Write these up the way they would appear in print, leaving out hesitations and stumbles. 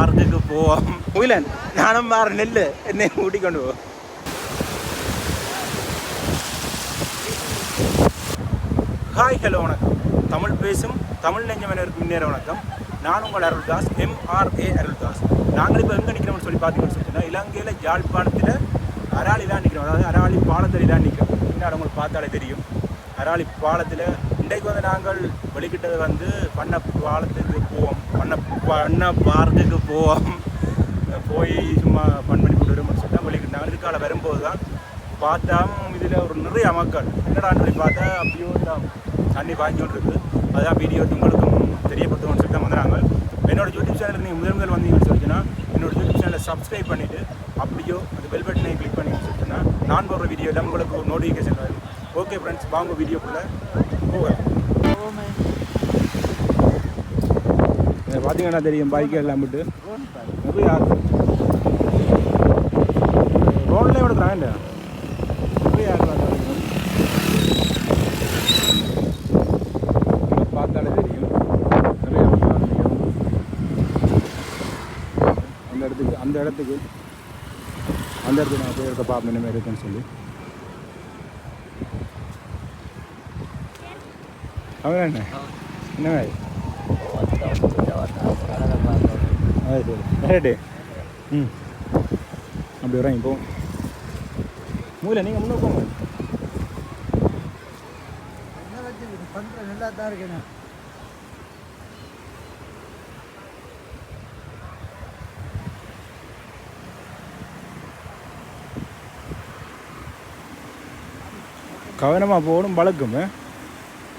பார்க்குக்கு போவோம். முயலன் நானும் மாற நெல் என்னை கூட்டிக்கொண்டு போ. ஹாய் ஹலோ வணக்கம். தமிழ் பேசும் தமிழ் நெஞ்சமனருக்கு முன்னேற வணக்கம். நான் உங்கள் அருள்தாஸ், MRA அருள்தாஸ். நாங்கள் இப்போ எங்கே நிற்கிறோம்னு சொல்லி பார்த்தீங்கன்னு சொல்லிட்டுனா இலங்கையில் யாழ்ப்பாணத்தில் அராளி தான் நிற்கிறோம். அதாவது அராளி பாலத்தில் தான் நிற்கிறோம். பின்னாடி உங்களுக்கு பார்த்தாலே தெரியும். அராளி பாலத்தில் இன்றைக்கு வந்து நாங்கள் வெளிக்கிட்டது வந்து பண்ண பாலத்துக்கு போவோம், பண்ண பார்க்குக்கு போவோம். போய் சும்மா ஃபன் பண்ணி கொண்டு வரும்னு சொல்லிட்டு வெளிக்கிட்டாங்க. இதுக்கால வரும்போது தான் பார்த்தா இதில் ஒரு நிறைய மக்கள் என்னடான்னு சொல்லி பார்த்தா அப்படியோ தண்ணி பாய்ஞ்சோன்னு இருக்குது. அதுதான் வீடியோ உங்களுக்கும் தெரியப்படுத்தணும்னு சொல்லிட்டு தான் வந்துடுறாங்க. என்னோட யூடியூப் சேனலுக்கு நீங்கள் முதல் வந்தீங்கன்னு சொல்லிச்சுன்னா என்னோடய யூடியூப் சேனலை சப்ஸ்கிரைப் பண்ணிவிட்டு அப்படியோ அந்த பெல் பட்டனை கிளிக் பண்ணி சொல்லிட்டுன்னா நான் போடுற வீடியோ எல்லாம் உங்களுக்கு ஒரு நோட்டிஃபிகேஷன் வரும். ஓகே ஃப்ரெண்ட்ஸ், வாங்க வீடியோக்குள்ளே போக. பார்த்தீங்கன்னா தெரியும் பைக்கு எல்லாம் விட்டு நிறைய ஆகுது. ரோட்லேயே எடுக்கிறாங்க இல்லையா, நிறைய ஆகுது. பார்த்தாலே தெரியும் நிறைய அந்த இடத்துக்கு நான் போய் இருக்க பார்ப்பேன் என்ன மாதிரி இருக்குன்னு சொல்லி. அவங்க என்ன மாதிரி சரி அப்படி வராங்க. இப்போ மூல நீங்கள் முன்னே போங்க. நல்லா தான் இருக்கேன். கவனமாக போகணும்.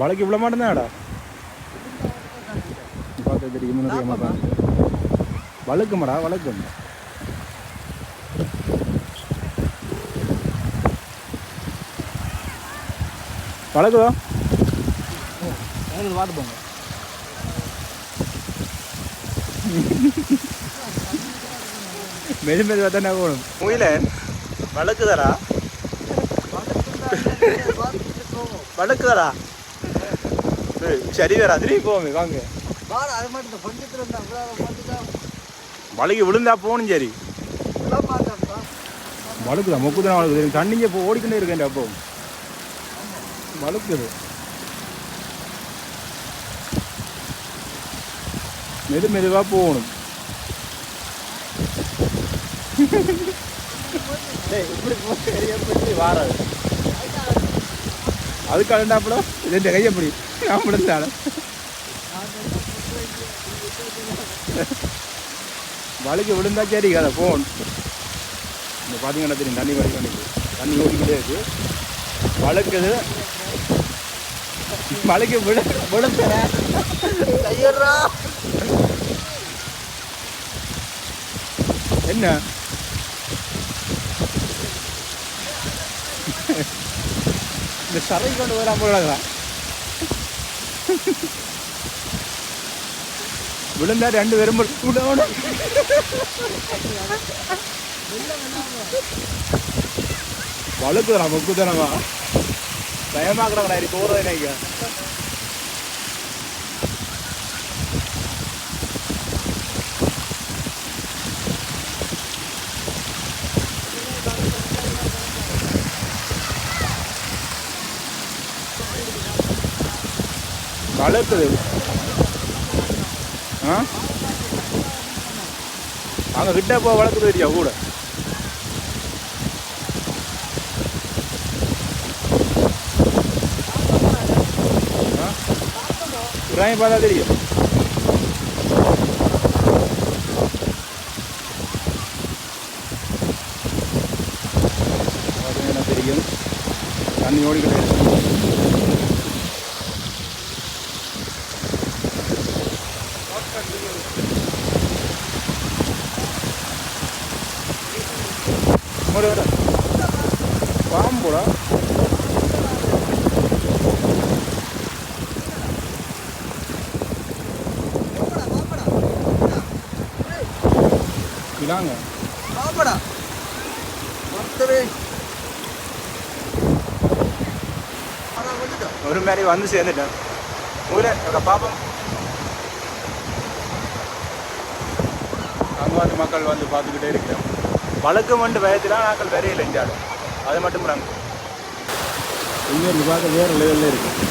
பழக்கு இவ்வளோ மாட்டேன்தான்டா பார்த்து தெரியும். வழுக்குமாடா வழுக்கும். வழக்குதோ பார்த்து போங்க. மெது பார்த்தானே போகணும். முயலன் வழக்குதாரா வழக்குதாரா சரி வேற அதுலேயும் போவோமே வாங்க. வழுக்கி விழுந்தா போகணும். சரி வழுக்குதா மொக்குதான் வழுக்குது. தண்ணிங்க இப்போ ஓடிக்கிட்டே இருக்கேன். அப்போ வழுக்குது. மெதுவாக போகணும். இப்படி வாராது அதுக்கு அண்டாப்புல ரெண்டு கையப்படி அப்படின்னாலும் வழுக்கி விழுந்தா சரி அதை போகணும். இந்த பார்த்தீங்கன்னா தெரியும் தண்ணி தண்ணி ஓடிக்கிட்டே இருக்கு. வழுக்குது வழுக்கி விழுந்த என்ன இந்த சரை கொண்டு வராம போடுறாங்களா. விழுந்தா ரெண்டு பேரும் வழுக்குதா மொக்குதானவா பயமாக்குறாங்களா இருக்கு போறது நினைக்க. வளர்க்குது அங்கே கிட்ட போ வளர்க்குது தெரியா கூட. இறாங்க பார்த்தா தெரியும். என்ன தெரியும் தண்ணி ஓடிக்கிட்டே பாம்போடா. இதாங்க ஒரு மாதிரி வந்து சேர்ந்துட்டேன். ஊரில் பாப்போம் பார்த்து மக்கள் வந்து பார்த்துக்கிட்டே இருக்கிறோம். வழக்கம் வந்து பயத்தில் நாங்கள் வேற இல்லைஞ்சாடு அது மட்டும் நாங்கள் இங்கே பார்க்க வேறு லெவலில் இருக்குது.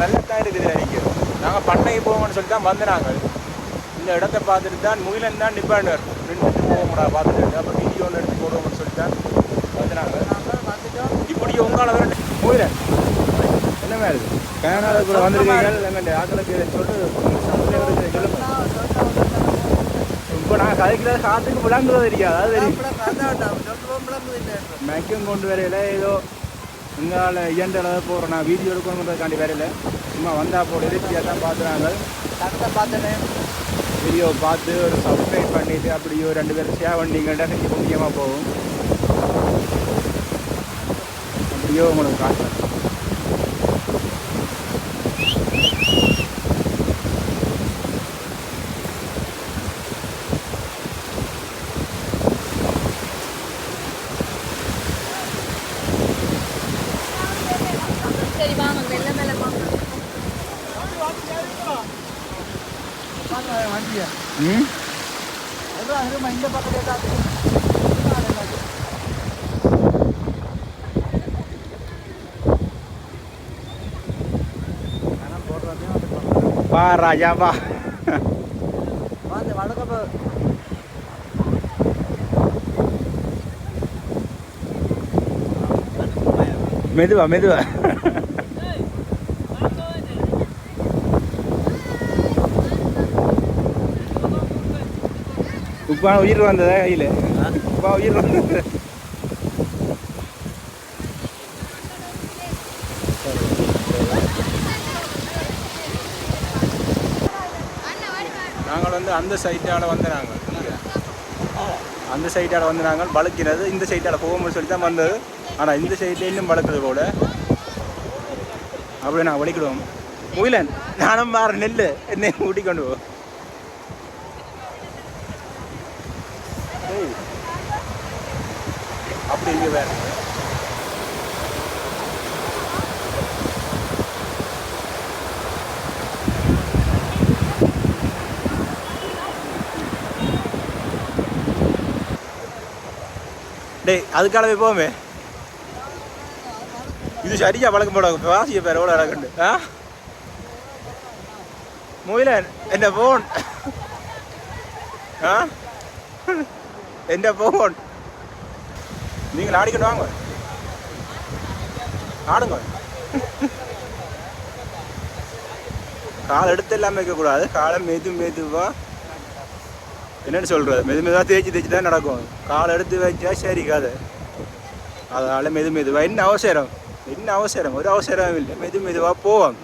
நல்லதான் இருக்குது. நீங்கள் நாங்கள் பண்ணைக்கு போவோம்னு சொல்லி தான் வந்து நாங்கள் இந்த இடத்த பார்த்துட்டு தான் முகிலன் தான் நிப்பாண்டார் நின்றுட்டு போவோம்டா பார்த்துட்டு அப்போ வீடியோ ஒன்று எடுத்து போடுவோம்னு சொல்லி தான் வந்து நாங்கள் இப்படி உங்களால் முகிலன் என்ன மாதிரி கனடாவுக்குள்ள வந்திருக்கீங்க எங்கள் ஆக்களுக்கு சொல்லு இப்போ நான் கதைக்கிற காற்றுக்கு விளங்குறது இருக்காது. அதாவது மேக்ஸிமம் கொண்டு வரையில ஏதோ எங்களால் இயன்ற அளவு போகிறோம். நான் வீடியோ எடுக்கணுன்றதுக்காண்டி வரையில சும்மா வந்தால் போட இறைச்சியாக தான் பார்த்துறாங்க. பார்த்துட்டேன் வீடியோ பார்த்து ஒரு சப்ஸ்கிரைப் பண்ணிவிட்டு அப்படியோ 2 பேரும் ஷேர் பண்ணிங்கன்னா கொஞ்சம் முக்கியமாக போகும். அப்படியோ உங்களுக்கு காட்டுறேன். இந்த பக்கத்தில் வா ராஜா வா மெதுவா மெதுவா உப்பா உயிர் வந்ததா கையில் உப்பா உயிர் வந்தது. நாங்கள் வந்து அந்த சைட்டால் வந்து நாங்கள் அந்த சைட்டால் வந்து நாங்கள் வளர்க்கிறது இந்த சைட்டால் போகும்போது சொல்லி தான் வந்தது. ஆனால் இந்த சைட்டில் இன்னும் வளர்க்குறது போல அப்படியே நான் வலிக்கிடுவோம். முகிலன் நானும் மாற நெல் என்னை ஊட்டி கொண்டு போ. அப்படி இங்கே வேறு டேய் அதுக்காகவே போமே. இது சரியா பழக்கம் போட வாசிய பேர் எவ்வளோ அழகுண்டு. முகிலன் என் போன் என் போன் நீங்கள் ஆடிக்கிட்டு வாங்க ஆடுங்க. காலை எடுத்து எல்லாமே வைக்கக்கூடாது. காலை மெதுவா என்னென்னு சொல்கிறது மெதுவாக தேய்ச்சி தான் நடக்கும். காலை எடுத்து வச்சா சரி காது. அதனால் மெதுவாக என்ன அவசரம் ஒரு அவசரம் இல்லை. மெதுவாக போவாங்க.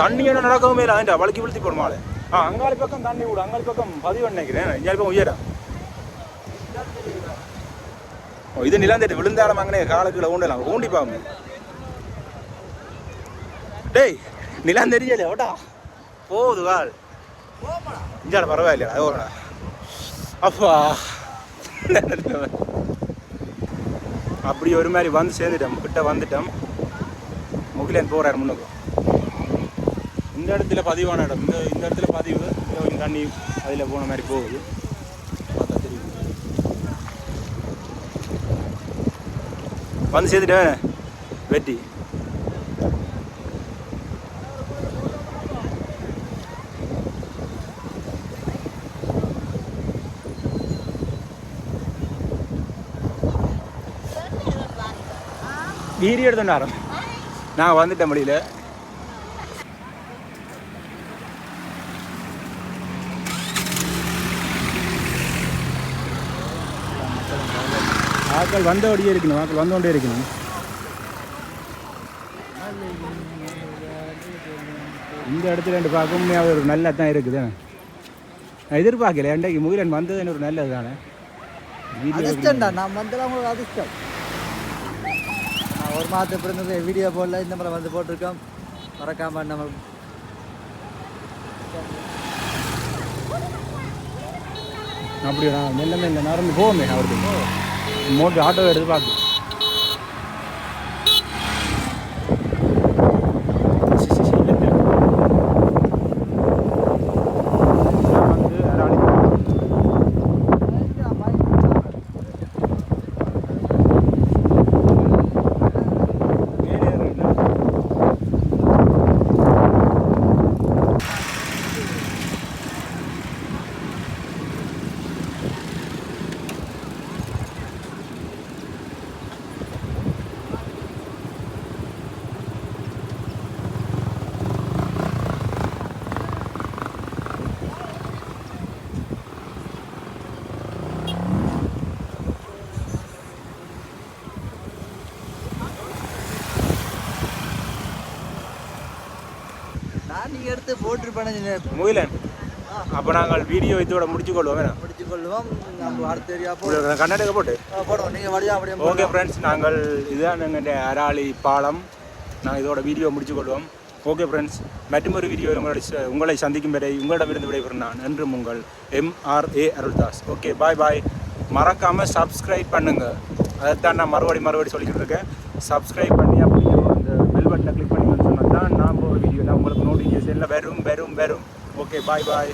தண்ணி என்ன நடக்கவும் இல்லை. அதுண்டா வழுக்கி போடுமாள். அங்காளி பக்கம் தண்ணி விடும். அங்காளி பக்கம் பதிவு நினைக்கிறேன். இங்கே பக்கம் உயரம் இது நிலந்தட்டு விழுந்தாலும் அங்கே காலுக்குள்ள ஊண்டலாம் ஊண்டிப்பாங்க. டேய் நிலம் தெரியல ஓட்டா போகுது கால் இஞ்சாட பரவாயில்லையா ஓடா அப்பா அப்படி ஒரு மாதிரி வந்து சேர்ந்துட்டோம். கிட்ட வந்துட்டோம். முகிலன் போகிறார் முன்னுக்கும். இந்த இடத்துல பதிவான இடம். இந்த இடத்துல பதிவு தண்ணி அதில் போன மாதிரி போகுது. பார்த்தா தெரியும். வந்து சேர்த்துட்டேன் வெட்டி. வீடியோ எடுத்துட்டாரோ நான் வந்துட்டேன் மொழியில். ஆக்கள் வந்தோடையே இருக்கணும். ஆக்கள் வந்தோண்டே இருக்கணும். இந்த இடத்துல ரெண்டு பார்க்க உண்மையாக ஒரு நல்லா தான் இருக்குது. நான் எதிர்பார்க்கல இன்றைக்கு முகிலன் வந்தது ஒரு நல்லது தானே. அதிர்ஷ்டம்டா, நான் வந்தெல்லாம் உங்களுக்கு அதிர்ஷ்டம். நான் ஒரு மாதத்துக்கு பிறந்த வீடியோ போடல, இந்த மாதிரி வந்து போட்டிருக்கோம். மறக்காமல் நம்ம அப்படியா மெல்ல மெல்ல நடந்து போவோமே அவருக்கு மோட்டர் ஆட்டோ எடுத்து பார்த்து நீங்கள் எடுத்து போட்டிருப்பேன் முகிலன். அப்போ நாங்கள் வீடியோ இதோட முடிச்சுக்கொள்வோம். முடிச்சுக்கொள்வோம். நம்ம அடுத்த ஏரியா கர்நாடகா போட்டு போடுவோம். நீங்கள் வழியாக அப்படியே ஓகே ஃப்ரெண்ட்ஸ், நாங்கள் இதுதான் எங்களுடைய அராளி பாலம். நாங்கள் இதோட வீடியோ முடிச்சுக்கொள்வோம். ஓகே ஃப்ரெண்ட்ஸ், மற்றொரு வீடியோ உங்களை சந்திக்கும் வரை உங்களிடமிருந்து விடைபெறும் நான் என்றும் உங்கள் MRA அருள்தாஸ். ஓகே பாய் பாய். மறக்காமல் சப்ஸ்கிரைப் பண்ணுங்கள். அதைத்தான் நான் மறுபடி சொல்லிக்கிட்டு இருக்கேன். சப்ஸ்கிரைப் பண்ணி அப்படியே அந்த பெல் பட்டனை கிளிக் பண்ணி சொன்னால் தான் நான் ஒரு வீடியோ உங்களுக்கு நோட்டிஃபிகேஷனில் வரும். ஓகே பாய் பாய்.